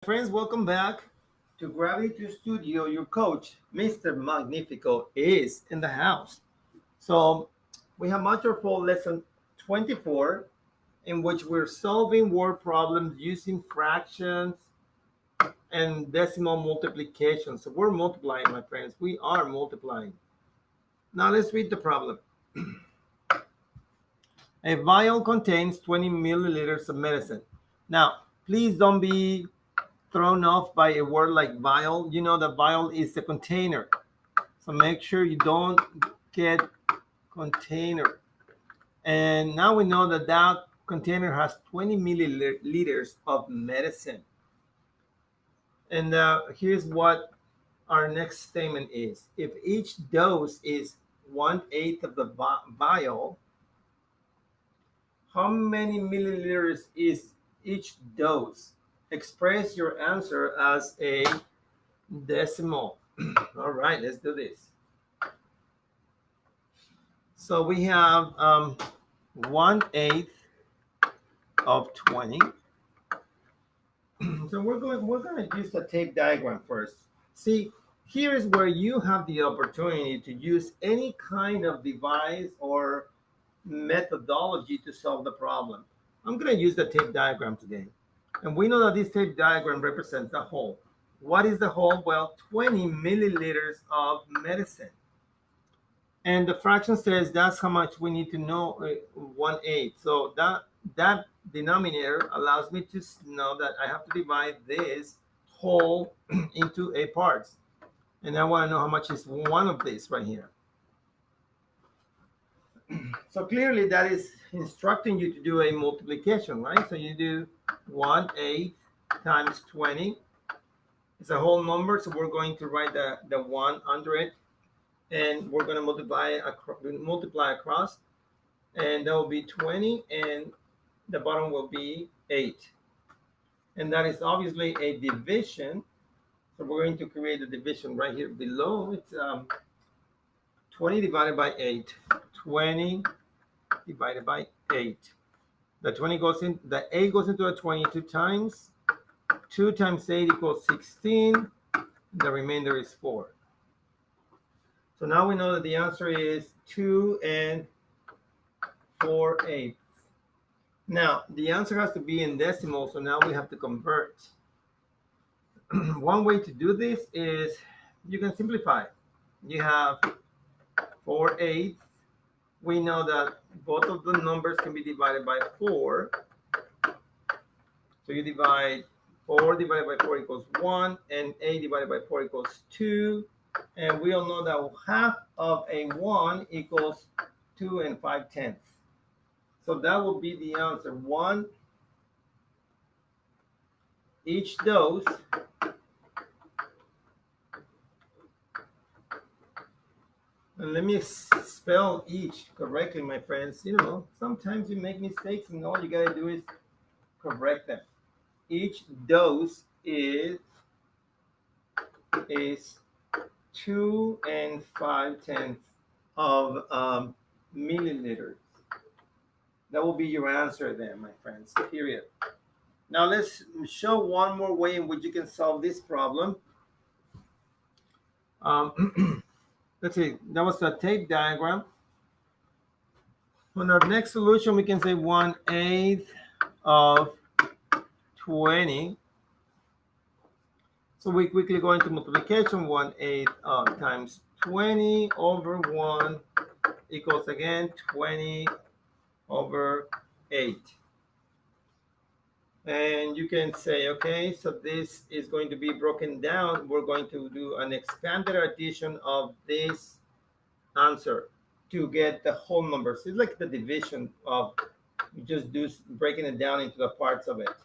Friends, welcome back to Gravity Studio. Your coach, Mr. Magnifico, is in the house. So we have module 4, lesson 24, in which we're solving word problems using fractions and decimal multiplication. So we're multiplying, my friends. We are multiplying. Now let's read the problem. A vial contains 20 milliliters of medicine. Now, please don't be thrown off by a word like vial. You know that vial is a container. So make sure you don't get container. And now we know that that container has 20 milliliters of medicine. And here's what our next statement is. If each dose is 1/8 of the vial, how many milliliters is each dose? Express your answer as a decimal. All right, let's do this. So we have 1/8 of 20. So we're going to use the tape diagram first. See, here is where you have the opportunity to use any kind of device or methodology to solve the problem. I'm going to use the tape diagram today. And we know that this tape diagram represents the whole. What is the whole? Well, 20 milliliters of medicine. And the fraction says that's how much we need to know, 1/8. So that denominator allows me to know that I have to divide this whole into a parts. And I want to know how much is one of these right here. So clearly that is instructing you to do a multiplication, right? So you do 1/8 times 20. It's a whole number, so we're going to write the 1 under it, and we're going to multiply across, and that will be 20, and the bottom will be 8. And that is obviously a division. So we're going to create a division right here below. It's 20 divided by 8. 20 divided by 8. The 20 goes in, the 8 goes into a 22 times. 2 times 8 equals 16. The remainder is 4. So now we know that the answer is 2 and 4/8. Now, the answer has to be in decimal, so now we have to convert. One way to do this is you can simplify. You have 4/8. We know that both of the numbers can be divided by 4. So you divide 4 divided by 4 equals 1, and 8 divided by 4 equals 2. And we all know that half of a 1 equals 2 and 5/10. So that will be the answer. 1 each dose and let me spell each correctly, my friends. You know, sometimes you make mistakes and all you gotta do is correct them. Each dose is 2 and 5/10 of milliliters. That will be your answer then, my friends, period. Now let's show one more way in which you can solve this problem. Let's see, that was the tape diagram. On our next solution, we can say 1/8 of 20. So we quickly go into multiplication. 1/8 times 20 over 1 equals again 20 over 8. And you can say, okay, so this is going to be broken down. We're going to do an expanded addition of this answer to get the whole numbers. It's like the division of, you just do breaking it down into the parts of it.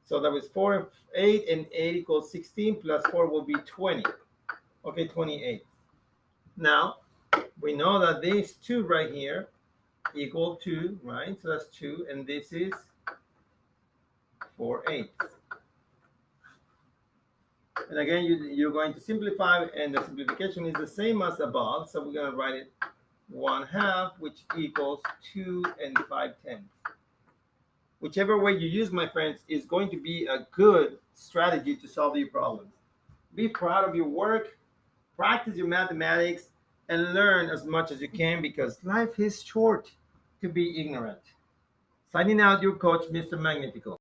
So that was 4, 8, and 8 equals 16, plus 4 will be 20. Okay, 28. Now, we know that these two right here equal 2, right? So that's 2, and this is 4/8. And again, you're going to simplify, and the simplification is the same as above. So we're going to write it 1/2, which equals 2 and 5/10. Whichever way you use, my friends, is going to be a good strategy to solve your problems. Be proud of your work, practice your mathematics, and learn as much as you can because life is short to be ignorant. Signing out, your coach, Mr. Magnifico.